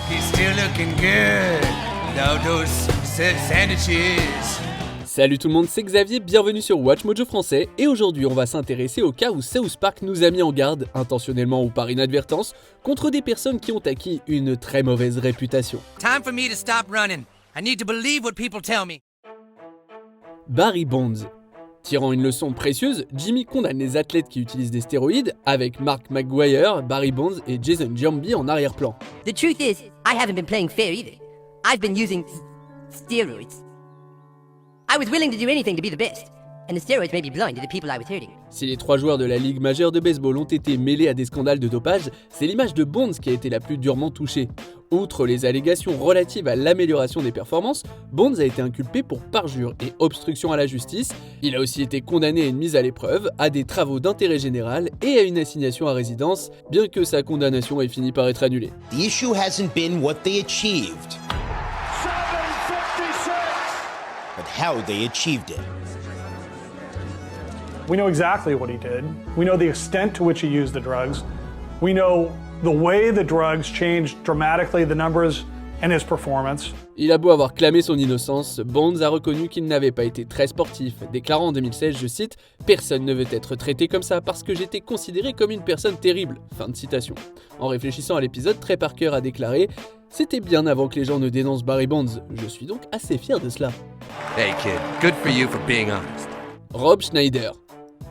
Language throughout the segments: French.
He's still looking good without those sandwiches. Salut tout le monde, c'est Xavier, bienvenue sur Watch Mojo français, et aujourd'hui on va s'intéresser au cas où South Park nous a mis en garde, intentionnellement ou par inadvertance, contre des personnes qui ont acquis une très mauvaise réputation. Time for me to stop running. I need to believe what people tell me. Barry Bonds. Tirant une leçon précieuse, Jimmy condamne les athlètes qui utilisent des stéroïdes, avec Mark McGwire, Barry Bonds et Jason Giambi en arrière-plan. The truth is, I haven't been playing fair either. I've been using steroids. I was willing to do anything to be the best, and the steroids made me blind to the people I was hurting. Si les trois joueurs de la Ligue majeure de baseball ont été mêlés à des scandales de dopage, c'est l'image de Bonds qui a été la plus durement touchée. Outre les allégations relatives à l'amélioration des performances, Bonds a été inculpé pour parjure et obstruction à la justice. Il a aussi été condamné à une mise à l'épreuve, à des travaux d'intérêt général et à une assignation à résidence, bien que sa condamnation ait fini par être annulée. The issue hasn't been what they achieved, but how they achieved it. We know exactly what he did. We know the extent to which he used the drugs. We know the way the drugs changed dramatically the numbers and his performance. Il a beau avoir clamé son innocence, Bonds a reconnu qu'il n'avait pas été très sportif, déclarant en 2016, je cite, « Personne ne veut être traité comme ça parce que j'étais considéré comme une personne terrible ». Fin de citation. En réfléchissant à l'épisode, Trey Parker a déclaré « C'était bien avant que les gens ne dénoncent Barry Bonds, je suis donc assez fier de cela ». Hey kid, good for you for being honest. Rob Schneider.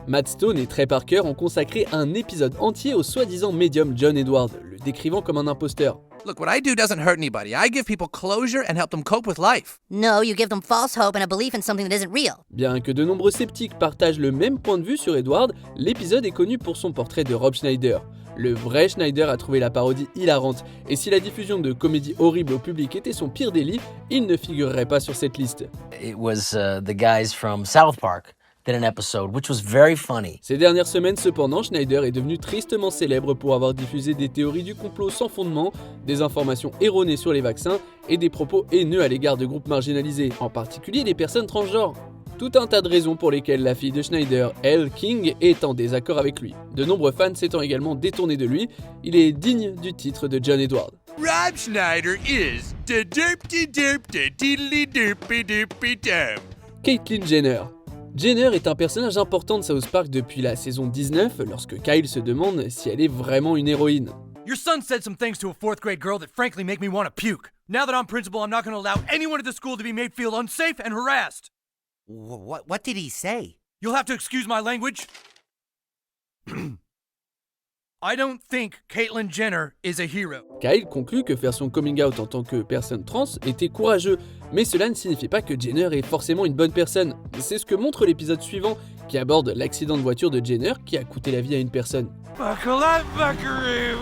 Matt Stone et Trey Parker ont consacré un épisode entier au soi-disant médium John Edward, le décrivant comme un imposteur. Look, what I do doesn't hurt anybody. I give people closure and help them cope with life. No, you give them false hope and a belief in something that isn't real. Bien que de nombreux sceptiques partagent le même point de vue sur Edward, l'épisode est connu pour son portrait de Rob Schneider. Le vrai Schneider a trouvé la parodie hilarante, et si la diffusion de comédies horribles au public était son pire délit, il ne figurerait pas sur cette liste. It was the guys from South Park did an episode, which was very funny. Ces dernières semaines, cependant, Schneider est devenu tristement célèbre pour avoir diffusé des théories du complot sans fondement, des informations erronées sur les vaccins et des propos haineux à l'égard de groupes marginalisés, en particulier les personnes transgenres. Tout un tas de raisons pour lesquelles la fille de Schneider, Elle King, est en désaccord avec lui. De nombreux fans s'étant également détournés de lui, il est digne du titre de John Edward. Rob Schneider is the derpty derp the diddly derpy derpy dum. Caitlyn Jenner. Jenner est un personnage important de South Park depuis la saison 19, lorsque Kyle se demande si elle est vraiment une héroïne. Your son said some things to a fourth grade girl that frankly make me want to puke. Now that I'm principal, I'm not going to allow anyone at the school to be made feel unsafe and harassed. What did he say? You'll have to excuse my language. I don't think Caitlyn Jenner is a hero. Kyle conclut que faire son coming out en tant que personne trans était courageux, mais cela ne signifie pas que Jenner est forcément une bonne personne. C'est ce que montre l'épisode suivant, qui aborde l'accident de voiture de Jenner qui a coûté la vie à une personne. Buckle up, buckaroo.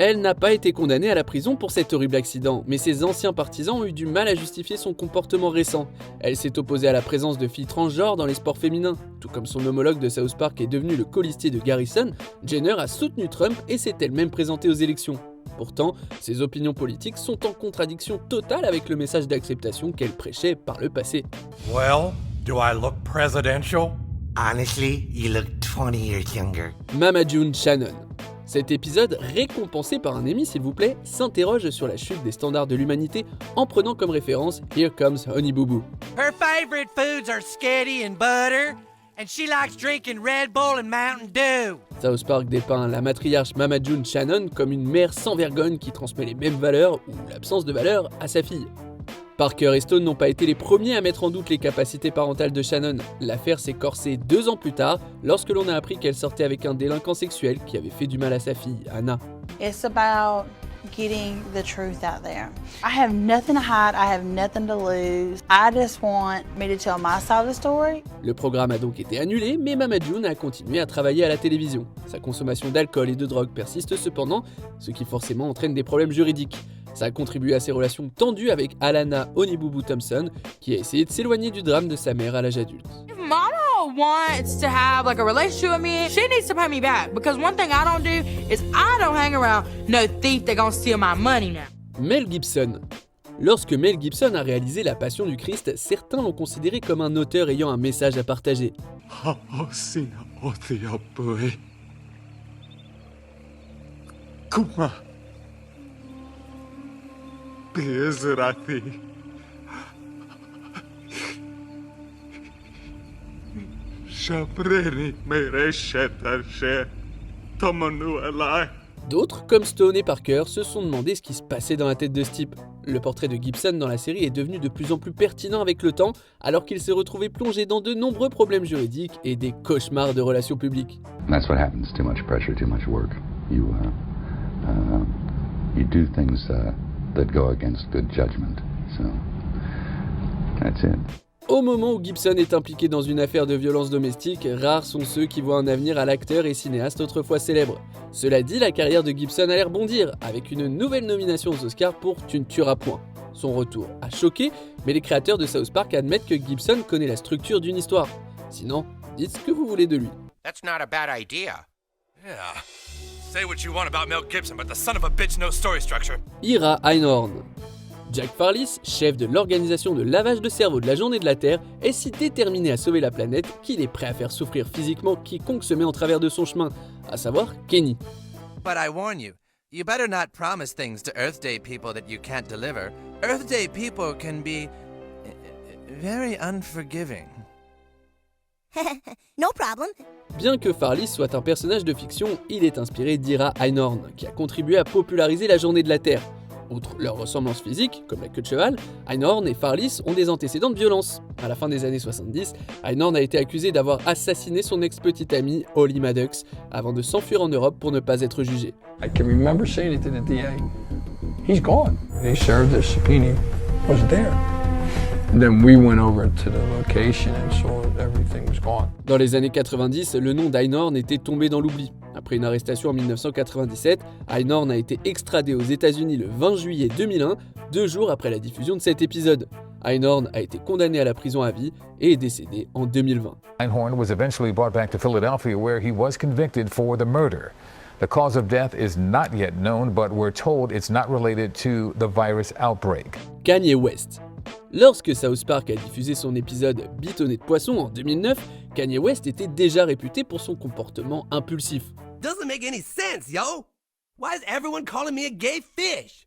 Elle n'a pas été condamnée à la prison pour cet horrible accident, mais ses anciens partisans ont eu du mal à justifier son comportement récent. Elle s'est opposée à la présence de filles transgenres dans les sports féminins. Tout comme son homologue de South Park est devenu le colistier de Garrison, Jenner a soutenu Trump et s'est elle-même présentée aux élections. Pourtant, ses opinions politiques sont en contradiction totale avec le message d'acceptation qu'elle prêchait par le passé. Well, do I look presidential? Honestly, you look 20 years younger. Mama June Shannon. Cet épisode, récompensé par un Emmy s'il vous plaît, s'interroge sur la chute des standards de l'humanité en prenant comme référence Here Comes Honey Boo Boo. Her favorite foods are spaghetti and butter, and she likes drinking Red Bull and Mountain Dew. South Park dépeint la matriarche Mama June Shannon comme une mère sans vergogne qui transmet les mêmes valeurs, ou l'absence de valeurs, à sa fille. Parker et Stone n'ont pas été les premiers à mettre en doute les capacités parentales de Shannon. L'affaire s'est corsée 2 ans plus tard, lorsque l'on a appris qu'elle sortait avec un délinquant sexuel qui avait fait du mal à sa fille, Anna. It's about getting the truth out there. I have nothing to hide, I have nothing to lose. I just want me to tell my side of the story. Le programme a donc été annulé, mais Mama June a continué à travailler à la télévision. Sa consommation d'alcool et de drogue persiste cependant, ce qui forcément entraîne des problèmes juridiques. Ça a contribué à ses relations tendues avec Alana Honeybooboo Thompson, qui a essayé de s'éloigner du drame de sa mère à l'âge adulte. If Mama wants to have like a relationship with me, she needs to pay me back. Because one thing I don't do is I don't hang around no thief that gonna steal my money now. Mel Gibson. Lorsque Mel Gibson a réalisé La Passion du Christ, certains l'ont considéré comme un auteur ayant un message à partager. بإزرتي شبرني مرشة الشيء تمنو علي. D'autres, comme Stone et Parker, se sont demandé ce qui se passait dans la tête de ce type. Le portrait de Gibson dans la série est devenu de plus en plus pertinent avec le temps, alors qu'il s'est retrouvé plongé dans de nombreux problèmes juridiques et des cauchemars de relations publiques. That's what happens. Too much pressure, too much work. You do things that go against good judgment. So that's it. Au moment où Gibson est impliqué dans une affaire de violence domestique, rares sont ceux qui voient un avenir à l'acteur et cinéaste autrefois célèbre. Cela dit, la carrière de Gibson a l'air bondir, avec une nouvelle nomination aux Oscars pour Tu ne tueras point. Son retour a choqué, mais les créateurs de South Park admettent que Gibson connaît la structure d'une histoire. Sinon, dites ce que vous voulez de lui. That's not a bad idea. Yeah. Say what you want about Mel Gibson, but the son of a bitch knows story structure. Ira Einhorn. Jack Farless, chef de l'organisation de lavage de cerveau de la Journée de la Terre, est si déterminé à sauver la planète qu'il est prêt à faire souffrir physiquement quiconque se met en travers de son chemin, à savoir Kenny. But I warn you, you better not promise things to Earth Day people that you can't deliver. Earth Day people can be very unforgiving. No problem. Bien que Farless soit un personnage de fiction, il est inspiré d'Ira Einhorn, qui a contribué à populariser la Journée de la Terre. Outre leur ressemblance physique, comme la queue de cheval, Einhorn et Farless ont des antécédents de violence. À la fin des années 70, Einhorn a été accusé d'avoir assassiné son ex-petite amie, Holly Maddox, avant de s'enfuir en Europe pour ne pas être jugé. I can remember saying it to the DA. He's gone. He served his subpoena. Wasn't there. Then we went over to the location and saw that everything was gone. Dans les années 90, le nom d'Einhorn était tombé dans l'oubli. Après une arrestation en 1997, Einhorn a été extradé aux États-Unis le 20 juillet 2001, 2 jours après la diffusion de cet épisode. Einhorn a été condamné à la prison à vie et est décédé en 2020. Einhorn was eventually brought back to Philadelphia where he was convicted for the murder. The cause of death is not yet known, but we're told it's not related to the virus outbreak. Kanye West. Lorsque South Park a diffusé son épisode Bitonné de poisson en 2009, Kanye West était déjà réputé pour son comportement impulsif. Doesn't make any sense, yo. Why is everyone calling me a gay fish?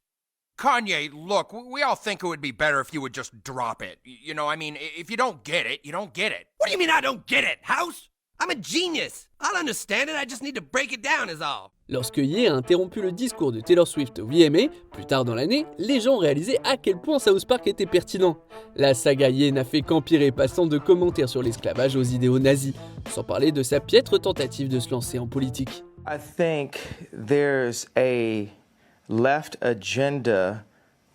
Kanye, look, we all think it would be better if you would just drop it. You know, I mean, if you don't get it, you don't get it. What do you mean I don't get it, House? I'm a genius. I'll understand it, I just need to break it down is all. Lorsque Ye a interrompu le discours de Taylor Swift au VMA, plus tard dans l'année, les gens ont réalisé à quel point South Park était pertinent. La saga Ye n'a fait qu'empirer, passant de commentaires sur l'esclavage aux idéaux nazis, sans parler de sa piètre tentative de se lancer en politique. I think there's a left agenda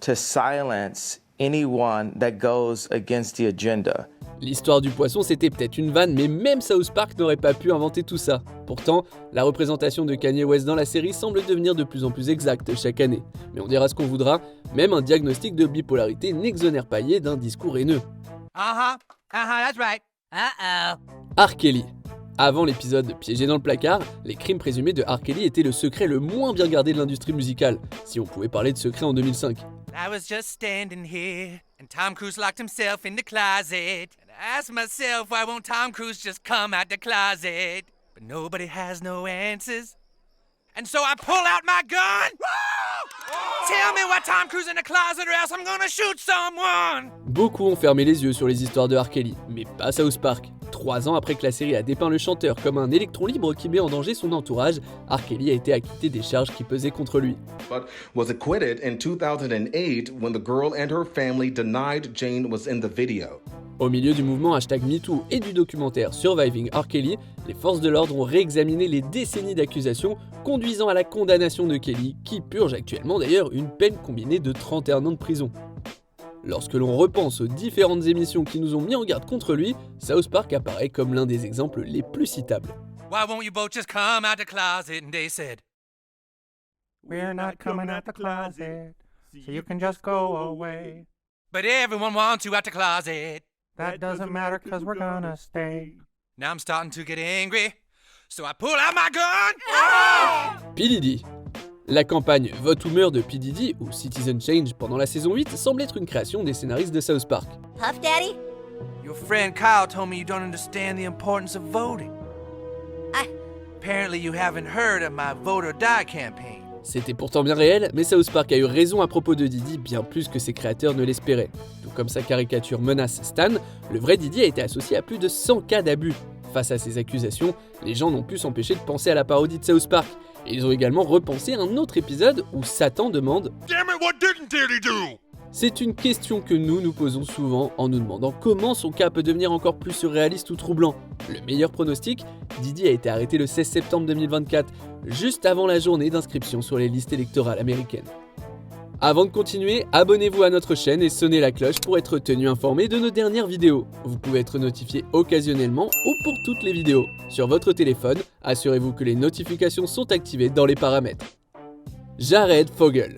to silence anyone that goes against the agenda. L'histoire du poisson, c'était peut-être une vanne, mais même South Park n'aurait pas pu inventer tout ça. Pourtant, la représentation de Kanye West dans la série semble devenir de plus en plus exacte chaque année. Mais on dira ce qu'on voudra, même un diagnostic de bipolarité n'exonère pas Ye d'un discours haineux. That's right. R. Kelly. Avant l'épisode Piégé dans le placard, les crimes présumés de R. Kelly étaient le secret le moins bien gardé de l'industrie musicale, si on pouvait parler de secret en 2005. I was just standing here, and Tom Cruise locked himself in the closet. And I asked myself, why won't Tom Cruise just come out the closet? But nobody has no answers. And so I pull out my gun. Tell me why Tom Cruise in the closet or else I'm gonna shoot someone. Beaucoup ont fermé les yeux sur les histoires de R. Kelly, mais pas South Park. 3 ans après que la série a dépeint le chanteur comme un électron libre qui met en danger son entourage, R. Kelly a été acquitté des charges qui pesaient contre lui. But was acquitted in 2008 when the girl and her family denied Jane was in the video. Au milieu du mouvement #MeToo et du documentaire Surviving R. Kelly, les forces de l'ordre ont réexaminé les décennies d'accusations conduisant à la condamnation de Kelly, qui purge actuellement d'ailleurs une peine combinée de 31 ans de prison. Lorsque l'on repense aux différentes émissions qui nous ont mis en garde contre lui, South Park apparaît comme l'un des exemples les plus citables. Why won't you both just come out the closet? And they said, we're not coming out the closet, so you can just go away. But everyone wants you out the closet. That doesn't matter cause we're gonna stay. Now I'm starting to get angry, so I pull out my gun. P. Diddy. La campagne Vote ou meurt de P. Diddy, ou Citizen Change pendant la saison 8, semble être une création des scénaristes de South Park. Puff Daddy? Your friend Kyle told me you don't understand the importance of voting. Apparently you haven't heard of my Vote or Die campaign. C'était pourtant bien réel, mais South Park a eu raison à propos de Diddy bien plus que ses créateurs ne l'espéraient. Tout comme sa caricature menace Stan, le vrai Diddy a été associé à plus de 100 cas d'abus. Face à ces accusations, les gens n'ont pu s'empêcher de penser à la parodie de South Park. Et ils ont également repensé un autre épisode où Satan demande « Damn it, what didn't Diddy do ?» C'est une question que nous posons souvent en nous demandant comment son cas peut devenir encore plus surréaliste ou troublant. Le meilleur pronostic, Diddy a été arrêté le 16 septembre 2024, juste avant la journée d'inscription sur les listes électorales américaines. Avant de continuer, abonnez-vous à notre chaîne et sonnez la cloche pour être tenu informé de nos dernières vidéos. Vous pouvez être notifié occasionnellement ou pour toutes les vidéos. Sur votre téléphone, assurez-vous que les notifications sont activées dans les paramètres. Jared Fogle.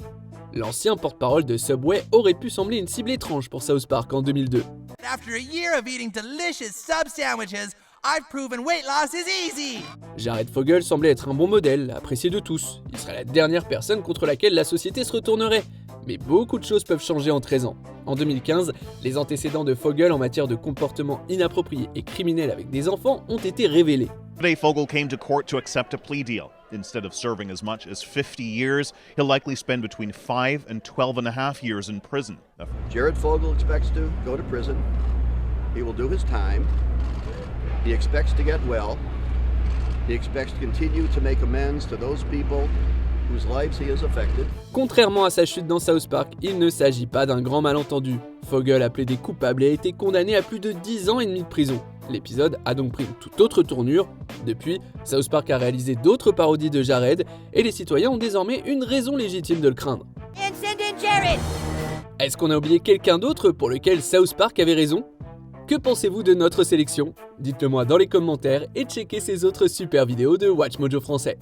L'ancien porte-parole de Subway aurait pu sembler une cible étrange pour South Park en 2002. After a year of eating delicious sub sandwiches, I've proven weight loss is easy. Jared Fogle semblait être un bon modèle, apprécié de tous. Il serait la dernière personne contre laquelle la société se retournerait. Mais beaucoup de choses peuvent changer en 13 ans. En 2015, les antécédents de Fogle en matière de comportement inapproprié et criminel avec des enfants ont été révélés. Today, Fogle came to court to accept a plea deal. Instead of serving as much as 50 years, he'll likely spend between 5 and 12.5 years in prison. Jared Fogle expects to go to prison. He will do his time. He expects to get well. He expects to continue to make amends to those people whose lives he has affected. Contrairement à sa chute dans South Park, il ne s'agit pas d'un grand malentendu. Fogle a plaidé coupable et a été condamné à plus de 10 ans et demi de prison. L'épisode a donc pris une toute autre tournure. Depuis, South Park a réalisé d'autres parodies de Jared et les citoyens ont désormais une raison légitime de le craindre. Est-ce qu'on a oublié quelqu'un d'autre pour lequel South Park avait raison ? Que pensez-vous de notre sélection ? Dites-le moi dans les commentaires et checkez ces autres super vidéos de WatchMojo français.